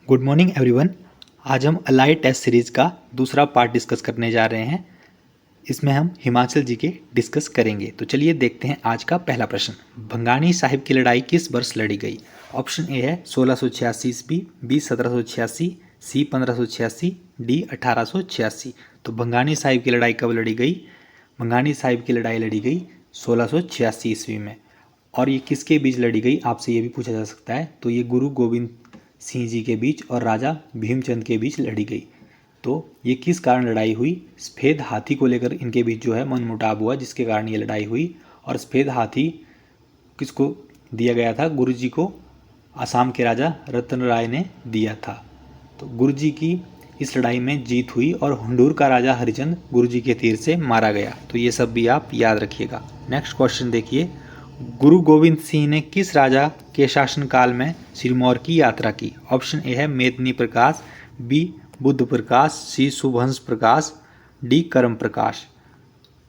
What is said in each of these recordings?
Good morning everyone. आज हम allied test series का दूसरा पार्ट डिस्कस करने जा रहे हैं। इसमें हम हिमाचल जी के डिस्कस करेंगे। तो चलिए देखते हैं आज का पहला प्रश्न। भंगानी साहिब की लड़ाई किस वर्ष लड़ी गई? ऑप्शन ए है 1686 ईस्वी, बी 1786, सी 1586, डी 1886। तो भंगानी साहिब की लड़ाई कब लड़ी गई? भंगानी साहिब की लड़ाई लड़ी गई 1686 ईस्वी में। और ये किसके बीच लड़ी गई, आपसे ये भी पूछा जा सकता है। तो ये गुरु गोविंद सिंह जी के बीच और राजा भीमचंद के बीच लड़ी गई। तो ये किस कारण लड़ाई हुई? सफ़ेद हाथी को लेकर इनके बीच जो है मनमुटाव हुआ, जिसके कारण ये लड़ाई हुई। और सफ़ेद हाथी किसको दिया गया था? गुरु जी को आसाम के राजा रतन राय ने दिया था। तो गुरु जी की इस लड़ाई में जीत हुई और हुंडूर का राजा हरिचंद गुरु जी के तीर से मारा गया। तो ये सब भी आप याद रखिएगा। नेक्स्ट क्वेश्चन देखिए, गुरु गोविंद सिंह ने किस राजा के शासनकाल में सिरमौर की यात्रा की? ऑप्शन ए है मेदिनी प्रकाश, बी बुद्ध प्रकाश, सी शुभहंस प्रकाश, डी करम प्रकाश।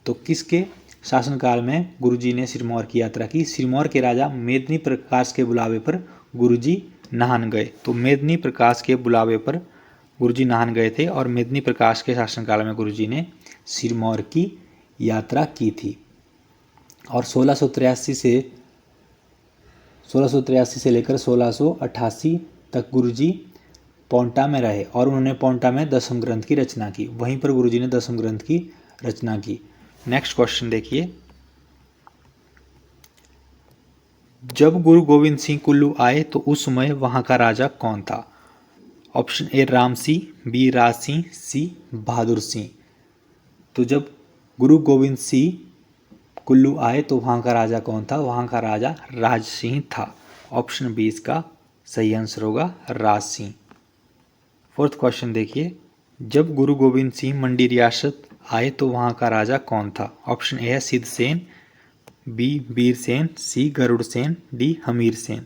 तो किसके शासनकाल में गुरुजी ने सिरमौर की यात्रा की? सिरमौर के राजा मेदिनी प्रकाश के बुलावे पर गुरुजी नाहन गए। तो मेदिनी प्रकाश के बुलावे पर गुरुजी नाहन गए थे और मेदिनी प्रकाश के शासनकाल में गुरुजी ने सिरमौर की यात्रा की थी। और 1683 से लेकर 1688 तक गुरुजी पौंटा में रहे और उन्होंने पौंटा में दसम ग्रंथ की रचना की। वहीं पर गुरुजी ने दसम ग्रंथ की रचना की। नेक्स्ट क्वेश्चन देखिए, जब गुरु गोविंद सिंह कुल्लू आए तो उस समय वहां का राजा कौन था? Option A Ram Singh, B Raj Singh, C Bahadur Singh. तो जब गुरु गोविंद सिंह कुल्लू आए तो वहाँ का राजा कौन था? वहाँ का राजा राज सिंह था। ऑप्शन बी इसका सही आंसर होगा, राज सिंह। फोर्थ क्वेश्चन देखिए, जब गुरु गोविंद सिंह मंडी रियासत आए तो वहाँ का राजा कौन था? ऑप्शन ए है सिद्धसेन, बी वीर सेन, सी गरुड़ सेन, डी हमीर सेन।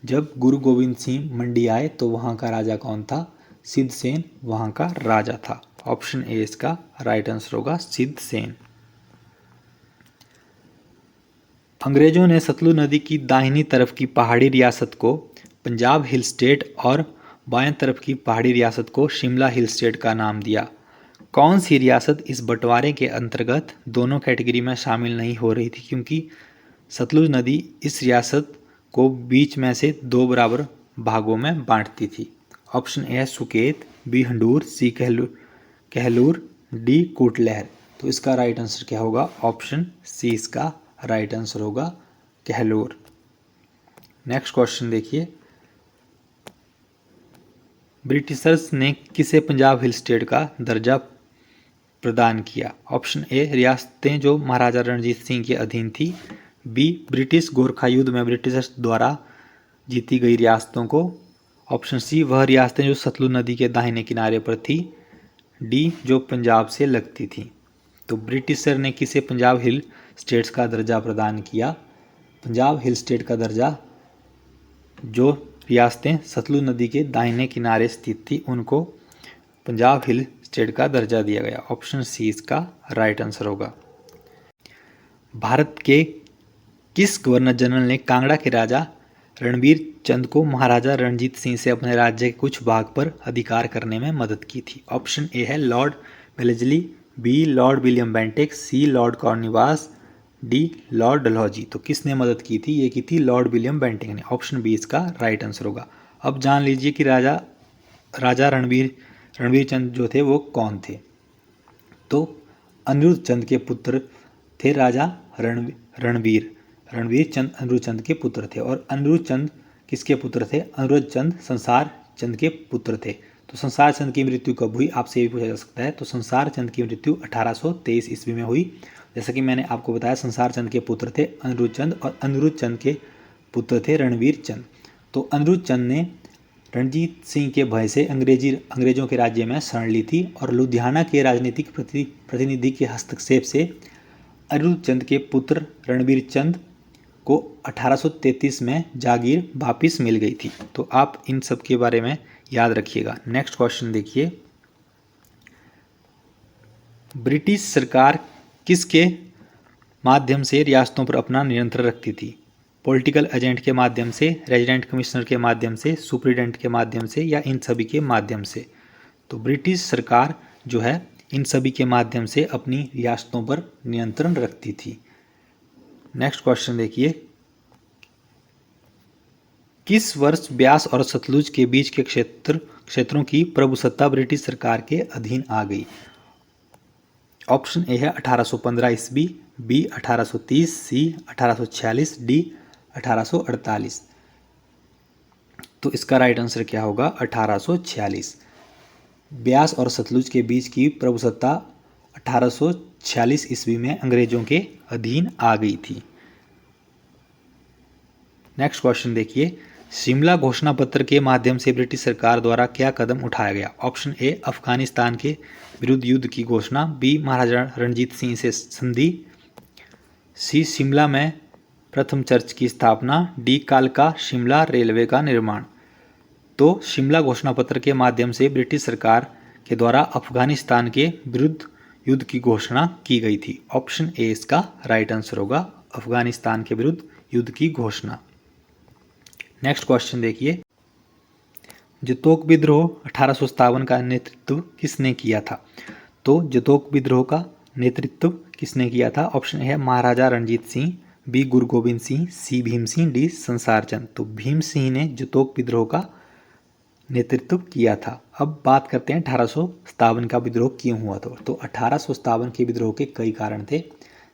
जब गुरु गोविंद सिंह मंडी आए तो वहाँ का राजा कौन था? सिद्धसेन वहाँ का राजा था। ऑप्शन ए इसका राइट आंसर होगा, सिद्धसेन। अंग्रेजों ने सतलुज नदी की दाहिनी तरफ की पहाड़ी रियासत को पंजाब हिल स्टेट और बाएं तरफ की पहाड़ी रियासत को शिमला हिल स्टेट का नाम दिया। कौन सी रियासत इस बंटवारे के अंतर्गत दोनों कैटेगरी में शामिल नहीं हो रही थी, क्योंकि सतलुज नदी इस रियासत को बीच में से दो बराबर भागों में बांटती थी? ऑप्शन ए है सुकेत, बी हंडूर, सी कहलूर, डी कुटलहर। तो इसका राइट आंसर क्या होगा? ऑप्शन सी इसका राइट आंसर होगा, कहलूर। नेक्स्ट क्वेश्चन देखिए, ब्रिटिशर्स ने किसे पंजाब हिल स्टेट का दर्जा प्रदान किया? ऑप्शन ए रियासतें जो महाराजा रणजीत सिंह के अधीन थी, बी ब्रिटिश गोरखा युद्ध में ब्रिटिशर्स द्वारा जीती गई रियासतों को, ऑप्शन सी वह रियासतें जो सतलुज नदी के दाहिने किनारे पर थी, डी जो पंजाब से लगती थी। तो ब्रिटिशर ने किसे पंजाब हिल स्टेट्स का दर्जा प्रदान किया? पंजाब हिल स्टेट का दर्जा जो रियासतें सतलुज नदी के दाहिने किनारे स्थित थी उनको पंजाब हिल स्टेट का दर्जा दिया गया। ऑप्शन सी इसका राइट आंसर होगा। भारत के किस गवर्नर जनरल ने कांगड़ा के राजा रणबीर चंद को महाराजा रणजीत सिंह से अपने राज्य के कुछ भाग पर अधिकार करने में मदद की थी? ऑप्शन ए है Lord Wellesley, B Lord William Bentinck, C Lord Cornwallis, D Lord Dalhousie. तो किसने मदद की थी? ये की थी लॉर्ड विलियम बेंटिक ने। ऑप्शन बी इसका राइट आंसर होगा। अब जान लीजिए कि राजा रणबीर चंद जो थे वो कौन थे। तो अनिरुद्ध चंद के पुत्र थे राजा रणबीर चंद अनिरुद्ध चंद के पुत्र थे। और अनिरुद्ध चंद किसके पुत्र थे? अनिरुद्ध चंद संसार चंद के पुत्र थे। तो संसार चंद की मृत्यु कब हुई, आपसे ये भी पूछा जा सकता है। तो संसार चंद की मृत्यु 1823 ईस्वी में हुई। जैसा कि मैंने आपको बताया, संसार चंद के पुत्र थे अनिरुद्ध चंद और अनिरुद्ध चंद के पुत्र थे रणवीर चंद। तो अनिरुद्ध चंद ने रणजीत सिंह के भय से अंग्रेजों के राज्य में शरण ली थी और लुधियाना के राजनीतिक प्रतिनिधि के हस्तक्षेप से अनिरुद्ध चंद के पुत्र रणवीर चंद को 1833 में जागीर वापिस मिल गई थी। तो आप इन सब के बारे में याद रखिएगा। नेक्स्ट क्वेश्चन देखिए, ब्रिटिश सरकार किसके माध्यम से रियासतों पर अपना नियंत्रण रखती थी? पॉलिटिकल एजेंट के माध्यम से, रेजिडेंट कमिश्नर के माध्यम से, सुप्रीडेंट के माध्यम से या इन सभी के माध्यम से? तो ब्रिटिश सरकार जो है इन सभी के माध्यम से अपनी रियासतों पर नियंत्रण रखती थी। नेक्स्ट क्वेश्चन देखिए, किस वर्ष ब्यास और सतलुज के बीच के क्षेत्रों की प्रभुसत्ता ब्रिटिश सरकार के अधीन आ गई? ऑप्शन ए है 1815 ईस्वी, बी 1830, सी 1846, डी 1848। तो इसका राइट आंसर क्या होगा? 1846। ब्यास और सतलुज के बीच की प्रभुसत्ता 1846 ईस्वी में अंग्रेजों के अधीन आ गई थी। नेक्स्ट क्वेश्चन देखिए, शिमला घोषणा पत्र के माध्यम से ब्रिटिश सरकार द्वारा क्या कदम उठाया गया? ऑप्शन ए अफगानिस्तान के विरुद्ध युद्ध की घोषणा, बी महाराजा रणजीत सिंह से संधि, सी शिमला में प्रथम चर्च की स्थापना, डी कालका शिमला रेलवे का निर्माण। तो शिमला घोषणा पत्र के माध्यम से ब्रिटिश सरकार के द्वारा अफगानिस्तान के विरुद्ध युद्ध की घोषणा की गई थी। ऑप्शन ए इसका राइट आंसर होगा, अफगानिस्तान के विरुद्ध युद्ध की घोषणा। नेक्स्ट क्वेश्चन देखिए, जतोक विद्रोह 1857 का नेतृत्व किसने किया था? तो जतोक विद्रोह का नेतृत्व किसने किया था? ऑप्शन ए है महाराजा रणजीत सिंह, बी गुरु गोविंद सिंह, सी भीम सिंह, डी संसार चंद। तो भीम सिंह ने जतोक विद्रोह का नेतृत्व किया था। अब बात करते हैं 1857 का विद्रोह क्यों हुआ था। तो 1857 के विद्रोह के कई कारण थे,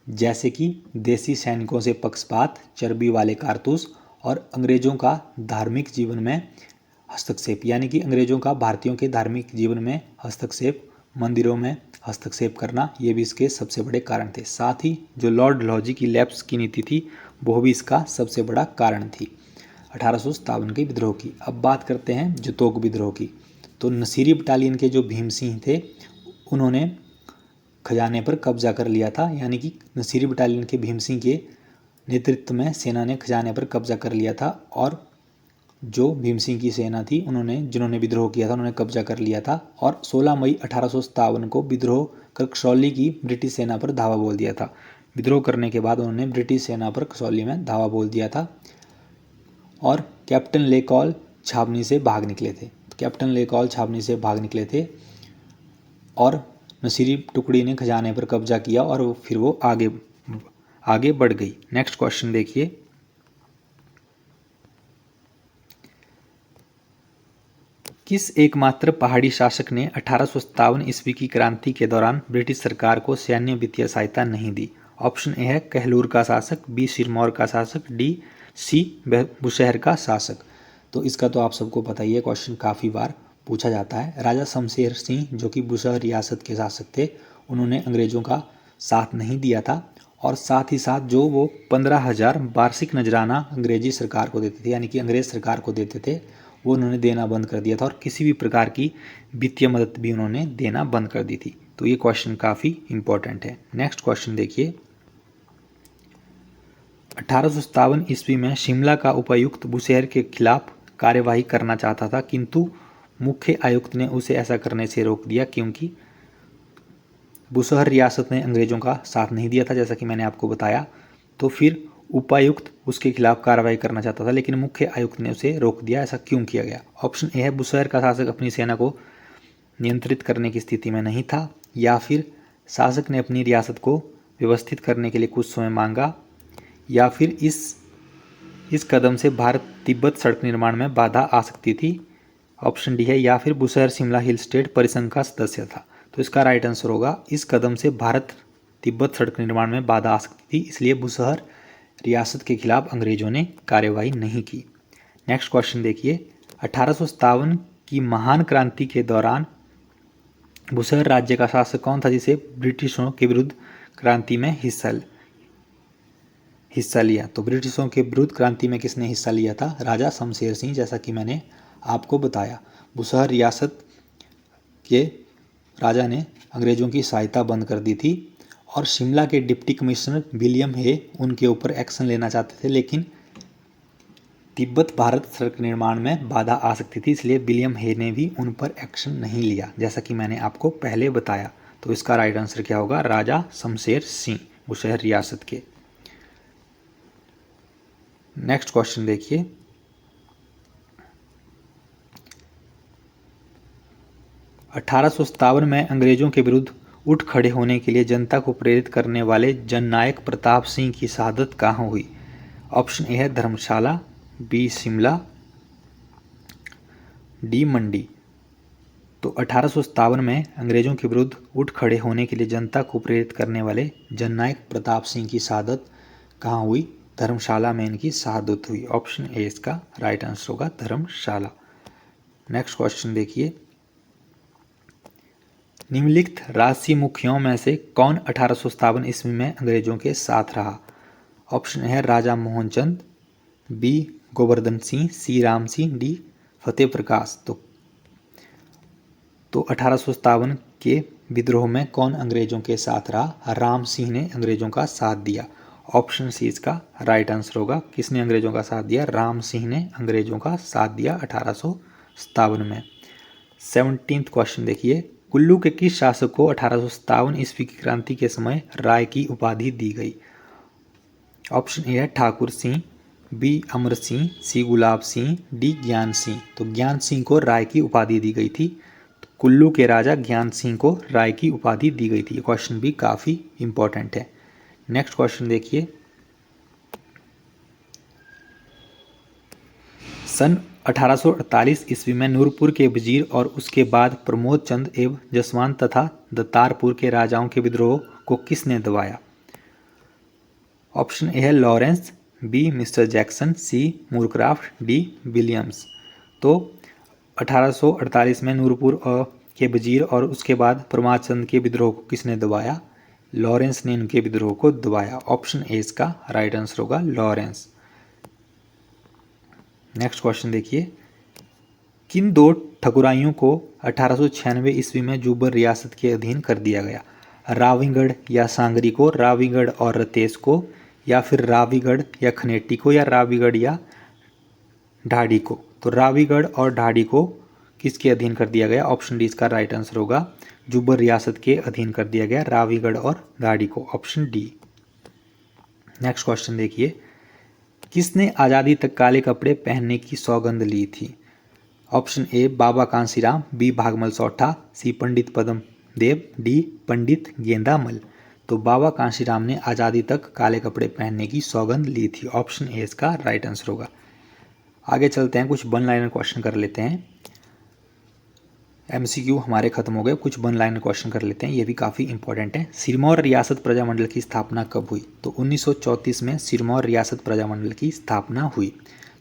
जैसे कि देसी सैनिकों से पक्षपात, चर्बी वाले कारतूस और अंग्रेजों का धार्मिक जीवन में हस्तक्षेप, यानी कि अंग्रेजों का भारतीयों के धार्मिक जीवन में हस्तक्षेप, मंदिरों में हस्तक्षेप करना, ये भी इसके सबसे बड़े कारण थे। साथ ही जो लॉर्ड डलहौजी की लैप्स की नीति थी वो भी इसका सबसे बड़ा कारण थी 1857 के विद्रोह की। अब बात करते हैं जतोक विद्रोह की। तो नसीरी बटालियन के जो भीम सिंह थे उन्होंने खजाने पर कब्जा कर लिया था, यानी कि नसीरी बटालियन के भीम सिंह के नेतृत्व में सेना ने खजाने पर कब्जा कर लिया था, और जो भीम सिंह की सेना थी जिन्होंने विद्रोह किया था उन्होंने कब्जा कर लिया था, और 16 मई 1857 को विद्रोह कर कसौली की ब्रिटिश सेना पर धावा बोल दिया था। विद्रोह करने के बाद उन्होंने ब्रिटिश सेना पर कसौली में धावा बोल दिया था और कैप्टन लेकॉल छावनी से भाग निकले थे। कैप्टन लेकॉल छावनी से भाग निकले थे और नसीरी टुकड़ी ने खजाने पर कब्जा किया और फिर वो आगे बढ़ गई। नेक्स्ट क्वेश्चन देखिए, किस एकमात्र पहाड़ी शासक ने 1857 ईस्वी की क्रांति के दौरान ब्रिटिश सरकार को सैन्य वित्तीय सहायता नहीं दी? ऑप्शन ए है कहलूर का शासक, बी सिरमौर का शासक, डी सी बुशहर का शासक। तो इसका तो आप सबको पता ही है, क्वेश्चन काफ़ी बार पूछा जाता है। राजा शमशेर सिंह जो कि बुशहर रियासत के शासक थे, उन्होंने अंग्रेजों का साथ नहीं दिया था, और साथ ही साथ जो वो 15,000 वार्षिक नजराना अंग्रेजी सरकार को देते थे, यानी कि अंग्रेज सरकार को देते थे, वो उन्होंने देना बंद कर दिया था, और किसी भी प्रकार की वित्तीय मदद भी उन्होंने देना बंद कर दी थी। तो ये क्वेश्चन काफ़ी इंपॉर्टेंट है। नेक्स्ट क्वेश्चन देखिए, 1857 ईस्वी में शिमला का उपायुक्त बुशहर के खिलाफ कार्यवाही करना चाहता था, किंतु मुख्य आयुक्त ने उसे ऐसा करने से रोक दिया, क्योंकि बुशहर रियासत ने अंग्रेजों का साथ नहीं दिया था, जैसा कि मैंने आपको बताया। तो फिर उपायुक्त उसके खिलाफ कार्रवाई करना चाहता था, लेकिन मुख्य आयुक्त ने उसे रोक दिया। ऐसा क्यों किया गया? ऑप्शन ए है बुशहर का शासक अपनी सेना को नियंत्रित करने की स्थिति में नहीं था, या फिर शासक ने अपनी रियासत को व्यवस्थित करने के लिए कुछ समय मांगा, या फिर इस कदम से भारत तिब्बत सड़क निर्माण में बाधा आ सकती थी। ऑप्शन डी है, या फिर बुशहर शिमला हिल स्टेट परिसंघ का सदस्य था। तो इसका राइट आंसर होगा, इस कदम से भारत तिब्बत सड़क निर्माण में बाधा आ सकती थी, इसलिए बुशहर रियासत के खिलाफ अंग्रेजों ने कार्यवाही नहीं की। नेक्स्ट क्वेश्चन देखिए, 1857 की महान क्रांति के दौरान बुशहर राज्य का शासक कौन था जिसे ब्रिटिशों के विरुद्ध क्रांति में हिस्सा लिया? तो ब्रिटिशों के विरुद्ध क्रांति में किसने हिस्सा लिया था? राजा शमशेर सिंह, जैसा कि मैंने आपको बताया। बुशहर रियासत के राजा ने अंग्रेजों की सहायता बंद कर दी थी, और शिमला के डिप्टी कमिश्नर विलियम हे उनके ऊपर एक्शन लेना चाहते थे, लेकिन तिब्बत भारत सड़क निर्माण में बाधा आ सकती थी, इसलिए विलियम हे ने भी उन पर एक्शन नहीं लिया, जैसा कि मैंने आपको पहले बताया। तो इसका राइट आंसर क्या होगा? राजा शमशेर सिंह, बुशहर रियासत के। नेक्स्ट क्वेश्चन देखिए, अठारह में अंग्रेजों के विरुद्ध उठ खड़े होने के लिए जनता को प्रेरित करने वाले जननायक प्रताप सिंह की शहादत कहाँ हुई? ऑप्शन ए है धर्मशाला, बी शिमला, डी मंडी। तो 1857 में अंग्रेजों के विरुद्ध उठ खड़े होने के लिए जनता को प्रेरित करने वाले जननायक प्रताप सिंह की शहादत कहाँ हुई? धर्मशाला में इनकी शहादत हुई। ऑप्शन ए इसका राइट आंसर होगा, धर्मशाला। नेक्स्ट क्वेश्चन देखिए, निम्नलिखित राजसी मुखियों में से कौन 1857 ईस्वी में अंग्रेजों के साथ रहा? ऑप्शन है राजा मोहनचंद, बी गोवर्धन सिंह, सी राम सिंह, डी फतेह प्रकाश। तो 1857 के विद्रोह में कौन अंग्रेजों के साथ रहा? राम सिंह ने अंग्रेजों का साथ दिया। ऑप्शन सी इसका राइट आंसर होगा। किसने अंग्रेजों का साथ दिया? राम सिंह ने अंग्रेजों का साथ दिया 1857 में। 17th क्वेश्चन देखिए, कुल्लू के किस शासक को 1857 ईस्वी की क्रांति के समय राय की उपाधि दी गई? ऑप्शन ए है ठाकुर सिंह, बी अमर सिंह, सी गुलाब सिंह, डी ज्ञान सिंह। तो ज्ञान सिंह को राय की उपाधि दी गई थी। तो कुल्लू के राजा ज्ञान सिंह को राय की उपाधि दी गई थी। ये क्वेश्चन भी काफ़ी इंपॉर्टेंट है। नेक्स्ट क्वेश्चन देखिए, सन 1848 ईस्वी में नूरपुर के वजीर और उसके बाद प्रमोद चंद एवं जसवंत तथा दत्तारपुर के राजाओं के विद्रोह को किसने दबाया? ऑप्शन ए है लॉरेंस, बी मिस्टर जैक्सन, सी मूरक्राफ्ट, डी विलियम्स। तो 1848 में नूरपुर के वजीर और उसके बाद प्रमोद चंद के विद्रोह को किसने दबाया? लॉरेंस ने इनके विद्रोह को दबाया। ऑप्शन ए इसका राइट आंसर होगा, लॉरेंस। नेक्स्ट क्वेश्चन देखिए, किन दो ठकुराइयों को 1896 ईस्वी में जुब्बर रियासत के अधीन कर दिया गया? रावीगढ़ या सांगरी को, रावीगढ़ और रतेश को, या फिर रावीगढ़ या खनेटी को, या रावीगढ़ या ढाडी को? तो रावीगढ़ और ढाडी को किसके अधीन कर दिया गया? ऑप्शन डी इसका राइट आंसर होगा, जुब्बर रियासत के अधीन कर दिया गया रावीगढ़ और ढाडी को। Option D. नेक्स्ट क्वेश्चन देखिए, किसने आज़ादी तक काले कपड़े पहनने की सौगंध ली थी? Option A Baba Kanshiram, B Bhagmal Sautha, C Pandit Padma Dev, D Pandit Gendamal. तो बाबा कांसीराम ने आज़ादी तक काले कपड़े पहनने की सौगंध ली थी। ऑप्शन ए इसका राइट आंसर होगा। आगे चलते हैं, कुछ वन लाइनर क्वेश्चन कर लेते हैं। एमसीक्यू हमारे खत्म हो गए, कुछ वन लाइनर क्वेश्चन कर लेते हैं, ये भी काफ़ी इंपॉर्टेंट है। सिरमौर रियासत प्रजामंडल की स्थापना कब हुई? तो 1934 में सिरमौर रियासत प्रजामंडल की स्थापना हुई।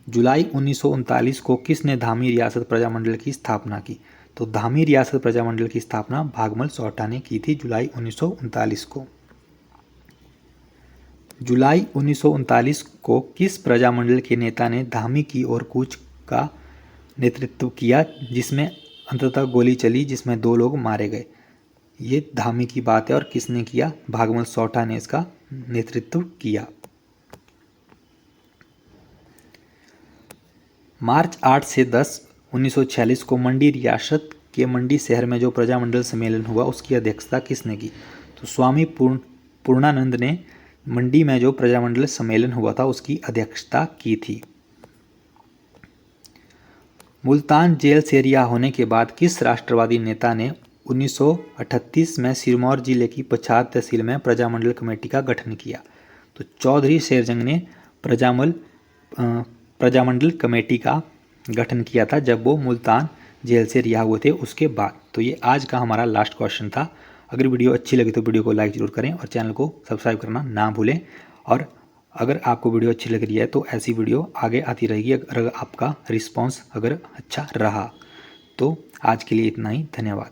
जुलाई 1939 को किसने धामी रियासत प्रजामंडल की स्थापना की? तो धामी रियासत प्रजामंडल की स्थापना भागमल सौठा ने की थी जुलाई 1939 को। जुलाई 1939 को किस प्रजामंडल के नेता ने धामी की ओर कूच का नेतृत्व किया, जिसमें अंततः गोली चली, जिसमें 2 लोग मारे गए? ये धामी की बात है और किसने किया? भागमल सौठा ने इसका नेतृत्व किया। मार्च 8 से 10 1946 को मंडी रियासत के मंडी शहर में जो प्रजामंडल सम्मेलन हुआ उसकी अध्यक्षता किसने की? तो स्वामी पूर्णानंद ने मंडी में जो प्रजामंडल सम्मेलन हुआ था उसकी अध्यक्षता की थी। मुल्तान जेल से रिहा होने के बाद किस राष्ट्रवादी नेता ने 1938 में सिरमौर जिले की पछाद तहसील में प्रजामंडल कमेटी का गठन किया? तो चौधरी शेरजंग ने प्रजामंडल कमेटी का गठन किया था जब वो मुल्तान जेल से रिहा हुए थे उसके बाद। तो ये आज का हमारा लास्ट क्वेश्चन था। अगर वीडियो अच्छी लगी तो वीडियो को लाइक ज़रूर करें और चैनल को सब्सक्राइब करना ना भूलें। और अगर आपको वीडियो अच्छी लग रही है तो ऐसी वीडियो आगे आती रहेगी अगर आपका रिस्पांस अगर अच्छा रहा। तो आज के लिए इतना ही, धन्यवाद।